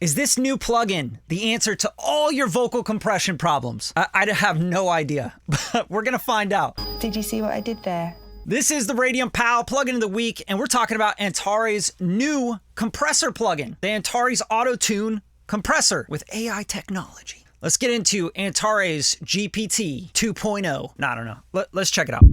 Is this new plugin the answer to all your vocal compression problems? I have no idea, but we're gonna find out. Did you see what I did there? This is the Radium Pow plugin of the week, and we're talking about Antares' new compressor plugin, the Antares Auto-Tune Compressor with AI technology. Let's get into Antares GPT 2.0. No, I don't know. Let's check it out.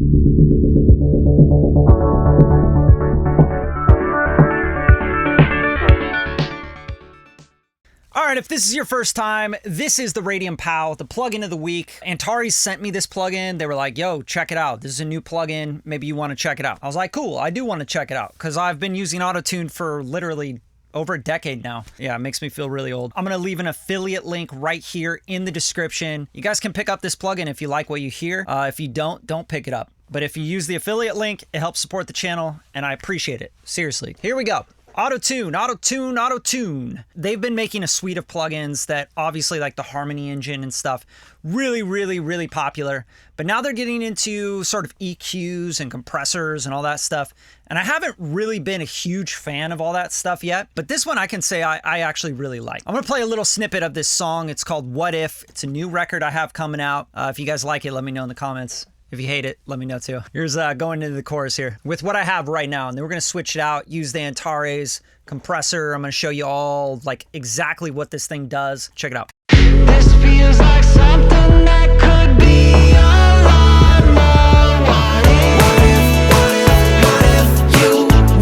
All right, if this is your first time, this is the Radium Pow, the plugin of the week. Antares sent me this plugin. They were like, yo, check it out. This is a new plugin. Maybe you want to check it out. I was like, cool, I do want to check it out because I've been using Auto-Tune for literally over a decade now. Yeah, it makes me feel really old. I'm going to leave an affiliate link right here in the description. You guys can pick up this plugin if you like what you hear. If you don't pick it up. But if you use the affiliate link, it helps support the channel, and I appreciate it. Seriously. Here we go. Auto-Tune, Auto-Tune, Auto-Tune. They've been making a suite of plugins that obviously, like the Harmony engine and stuff, really popular. But now they're getting into sort of EQs and compressors and all that stuff. And I haven't really been a huge fan of all that stuff yet. But this one I can say I actually really like. I'm gonna play a little snippet of this song. It's called What If. It's a new record I have coming out. If you guys like it, let me know in the comments. If you hate it, let me know too. Here's going into the chorus here with what I have right now. And then we're going to switch it out, use the Antares compressor. I'm going to show you all like exactly what this thing does. Check it out. This feels like something that could be a lot more.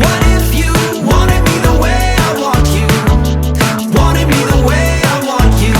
What if you wanted me the way I want you? Wanted me the way I want you.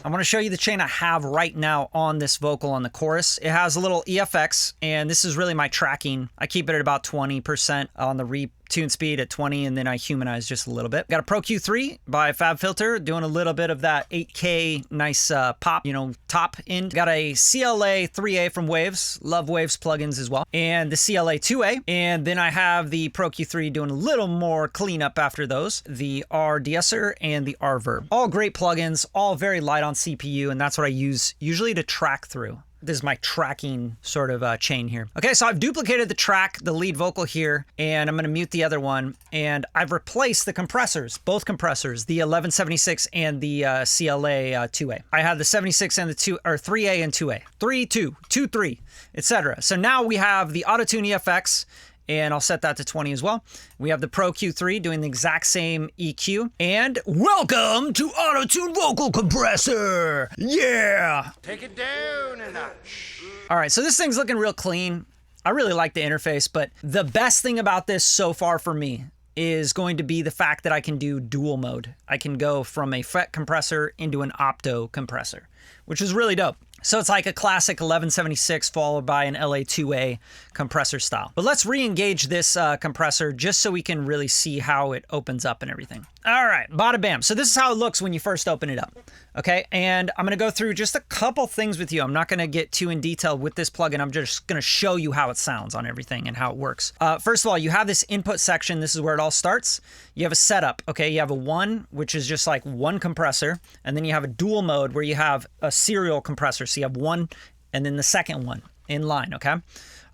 I want to show you the chain I have right now on this vocal on the chorus. It has a little EFX, and this is really my tracking. I keep it at about 20% on the retune speed at 20, and then I humanize just a little bit. Got a Pro Q3 by FabFilter, doing a little bit of that 8K nice pop, top end. Got a CLA 3A from Waves. Love Waves plugins as well. And the CLA 2A. And then I have the Pro Q3 doing a little more cleanup after those. The R-De-esser and the R-Verb. All great plugins, all very light on CPU, and that's what I use usually to track through. This is my tracking sort of chain here. Okay, so I've duplicated the track, the lead vocal here, and I'm gonna mute the other one. And I've replaced the compressors, both compressors, the 1176 and the CLA 2A. I had the 76 and the 3A and 2A, 3, 2, 2, 3, etc. So now we have the Auto-Tune EFX, and I'll set that to 20 as well. We have the Pro Q3 doing the exact same EQ. And welcome to Auto-Tune Vocal Compressor. Yeah. Take it down a notch. All right, so this thing's looking real clean. I really like the interface, but the best thing about this so far for me is going to be the fact that I can do dual mode. I can go from a FET compressor into an opto compressor, which is really dope. So it's like a classic 1176 followed by an LA2A compressor style. But let's re-engage this compressor just so we can really see how it opens up and everything. All right, bada bam. So this is how it looks when you first open it up. Okay, and I'm gonna go through just a couple things with you. I'm not gonna get too in detail with this plugin. I'm just gonna show you how it sounds on everything and how it works. First of all, you have this input section. This is where it all starts. You have a setup, okay? You have a 1, which is just like one compressor, and then you have a dual mode where you have a serial compressor. So you have 1 and then the second one in line, okay?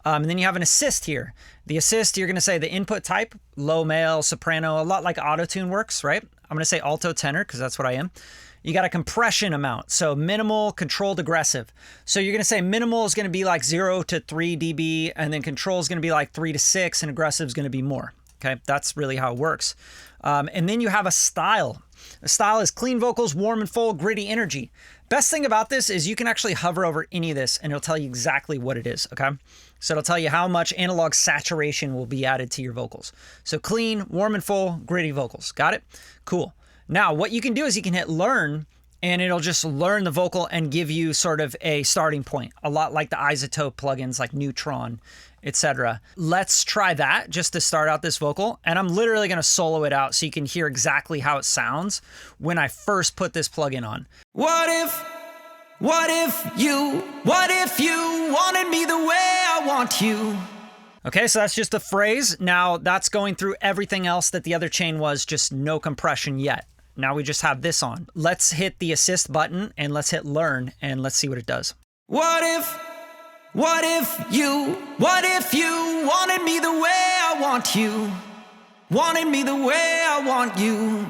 And then you have an assist here. The assist, you're gonna say the input type, low, male, soprano, a lot like Auto-Tune works, right? I'm gonna say alto tenor because that's what I am. You got a compression amount, so minimal, controlled, aggressive. So you're gonna say minimal is gonna be like 0 to 3 dB, and then control is gonna be like 3 to 6, and aggressive is gonna be more, okay? That's really how it works. And then you have a style. The style is clean vocals, warm and full, gritty energy. Best thing about this is you can actually hover over any of this and it'll tell you exactly what it is, okay? So it'll tell you how much analog saturation will be added to your vocals. So clean, warm and full, gritty vocals. Got it? Cool. Now, what you can do is you can hit learn and it'll just learn the vocal and give you sort of a starting point, a lot like the isotope plugins like Neutron, etc. Let's try that just to start out this vocal. And I'm literally gonna solo it out so you can hear exactly how it sounds when I first put this plugin on. What if you wanted me the way I want you? Okay, so that's just a phrase. Now that's going through everything else that the other chain was, just no compression yet. Now we just have this on. Let's hit the assist button and let's hit learn and let's see what it does. What if what if you wanted me the way I want you? Wanted me the way I want you.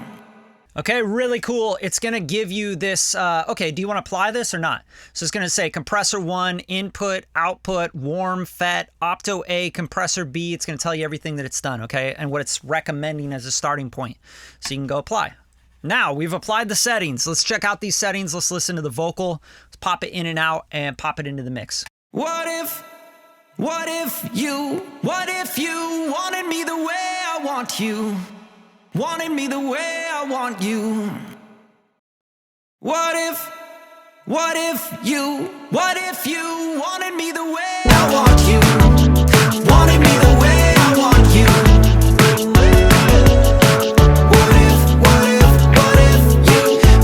Okay, really cool. It's gonna give you this, okay, do you wanna apply this or not? So it's gonna say compressor 1, input, output, warm, FET, opto A, compressor B. It's gonna tell you everything that it's done, okay? And what it's recommending as a starting point. So you can go apply. Now, we've applied the settings. Let's check out these settings. Let's listen to the vocal. Let's pop it in and out and pop it into the mix. What if you wanted me the way I want you? Wanted me the way I want you. What if you wanted me the way I want you? Wanted me the way I want you.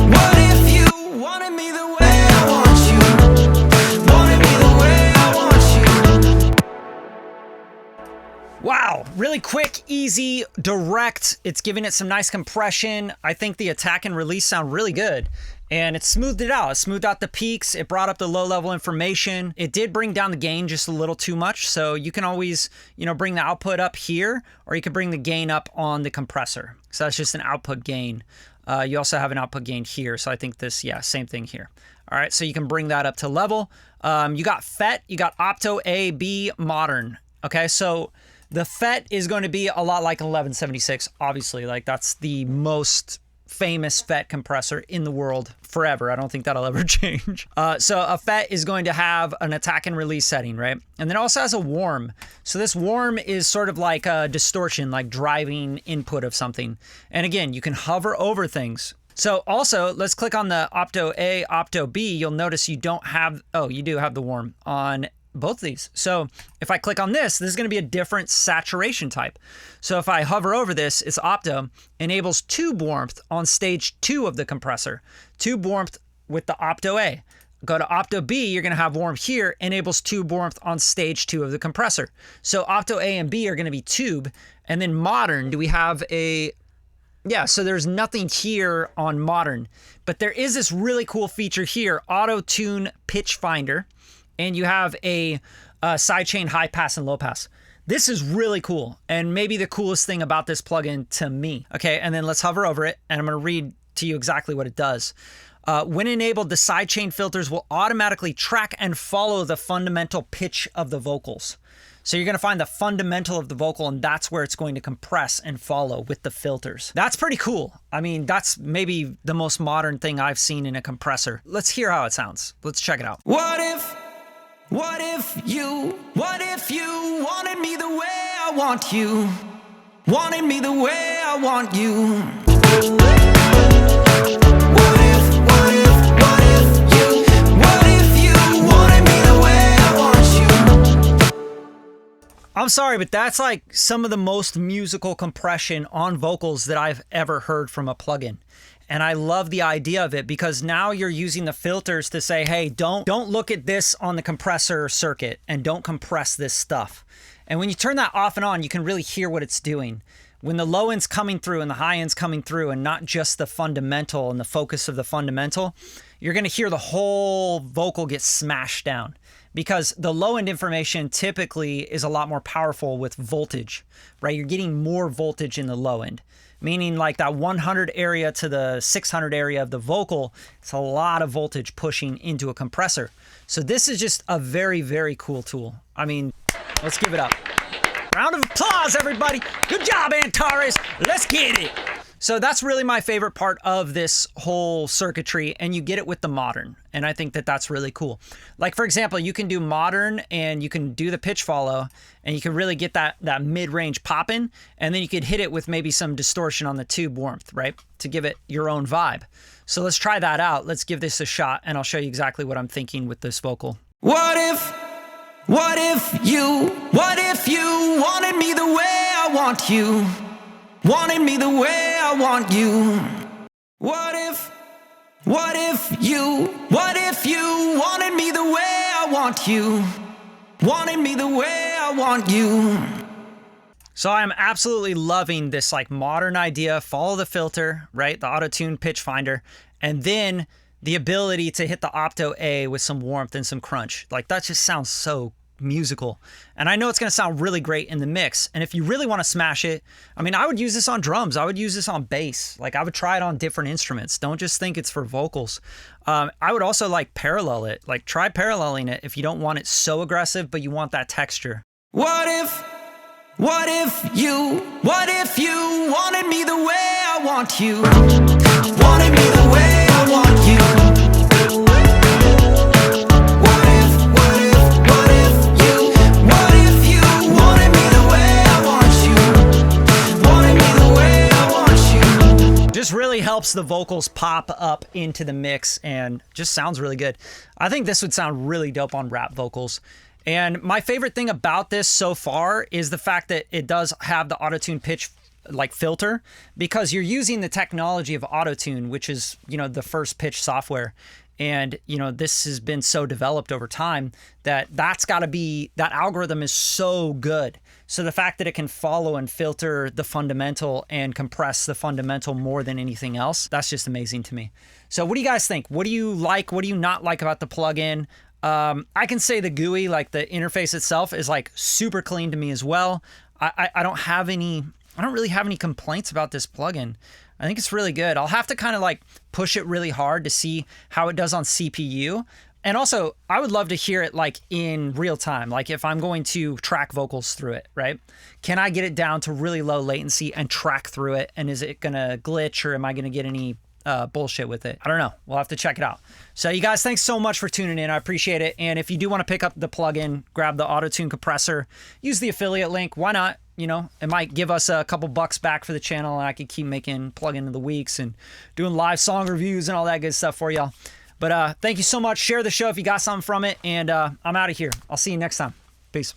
What if you wanted me the way I want you? Wanted me the way I want you. Wow, really quick, easy, direct. It's giving it some nice compression. I think the attack and release sound really good. And it smoothed it out. It smoothed out the peaks. It brought up the low-level information. It did bring down the gain just a little too much. So you can always, bring the output up here, or you can bring the gain up on the compressor. So that's just an output gain. You also have an output gain here. So I think this, yeah, same thing here. All right, so you can bring that up to level. You got FET, you got opto A, B, modern. Okay, so the FET is going to be a lot like 1176, obviously. Like, that's the most famous FET compressor in the world forever. I don't think that'll ever change. So a FET is going to have an attack and release setting, right? And then it also has a warm. So this warm is sort of like a distortion, like driving input of something. And again, you can hover over things. So also, let's click on the Opto A, Opto B. You'll notice you don't have, oh, you do have the warm on both of these. So if I click on this is going to be a different saturation type. So if I hover over this, it's opto, enables tube warmth on stage 2 of the compressor. Tube warmth with the opto A. Go to opto B, you're going to have warm here, enables tube warmth on stage 2 of the compressor. So opto A and B are going to be tube. And then modern, do we have a, yeah, so there's nothing here on modern, but there is this really cool feature here, Auto-Tune Pitch Finder. And you have a sidechain high pass and low pass. This is really cool, and maybe the coolest thing about this plugin to me. Okay, and then let's hover over it, and I'm gonna read to you exactly what it does. When enabled, the sidechain filters will automatically track and follow the fundamental pitch of the vocals. So you're gonna find the fundamental of the vocal, and that's where it's going to compress and follow with the filters. That's pretty cool. I mean, that's maybe the most modern thing I've seen in a compressor. Let's hear how it sounds. Let's check it out. What if you wanted me the way I want you? Wanted me the way I want you. What if you wanted me the way I want you? I'm sorry, but that's like some of the most musical compression on vocals that I've ever heard from a plugin. And I love the idea of it because now you're using the filters to say, hey, don't look at this on the compressor circuit and don't compress this stuff. And when you turn that off and on, you can really hear what it's doing. When the low end's coming through and the high end's coming through and not just the fundamental and the focus of the fundamental, you're going to hear the whole vocal get smashed down. Because the low end information typically is a lot more powerful with voltage, right? You're getting more voltage in the low end. Meaning like that 100 area to the 600 area of the vocal, it's a lot of voltage pushing into a compressor. So this is just a very, very cool tool. I mean, let's give it up. Round of applause, everybody. Good job, Antares. Let's get it. So that's really my favorite part of this whole circuitry, and you get it with the modern. And I think that that's really cool. Like, for example, you can do modern and you can do the pitch follow and you can really get that mid-range popping, and then you could hit it with maybe some distortion on the tube warmth, right? To give it your own vibe. So let's try that out. Let's give this a shot and I'll show you exactly what I'm thinking with this vocal. What if you wanted me the way I want you? Wanted me the way I want you. What if you wanted me the way I want you? Wanted me the way I want you. So I'm absolutely loving this like modern idea. Follow the filter, right? The auto-tune pitch finder. And then the ability to hit the opto A with some warmth and some crunch. Like that just sounds so musical. And I know it's going to sound really great in the mix. And if you really want to smash it, I mean, I would use this on drums. I would use this on bass. Like I would try it on different instruments. Don't just think it's for vocals. I would also like parallel it. Like try paralleling it if you don't want it so aggressive, but you want that texture. What if you wanted me the way I want you? Wanted me the way I want you. What if you wanted me the way I want you? Wanted me the way I want you. Just really helps the vocals pop up into the mix and just sounds really good. I think this would sound really dope on rap vocals. And my favorite thing about this so far is the fact that it does have the auto-tune pitch like filter, because you're using the technology of auto-tune, which is, you know, the first pitch software. And, you know, this has been so developed over time that that's got to be, that algorithm is so good. So the fact that it can follow and filter the fundamental and compress the fundamental more than anything else, that's just amazing to me. So what do you guys think? What do you like? What do you not like about the plugin? I can say the GUI, like the interface itself, is like super clean to me as well. I don't really have any complaints about this plugin. I think it's really good. I'll have to kind of like push it really hard to see how it does on CPU. And also, I would love to hear it like in real time. Like if I'm going to track vocals through it, right? Can I get it down to really low latency and track through it? And is it gonna glitch, or am I gonna get any bullshit with it? I don't know. We'll have to check it out. So you guys, thanks so much for tuning in. I appreciate it. And if you do want to pick up the plugin, grab the Auto-Tune Compressor, use the affiliate link. Why not? You know, it might give us a couple bucks back for the channel, and I could keep making plugin of the weeks and doing live song reviews and all that good stuff for y'all. But thank you so much. Share the show if you got something from it. And I'm out of here. I'll see you next time. Peace.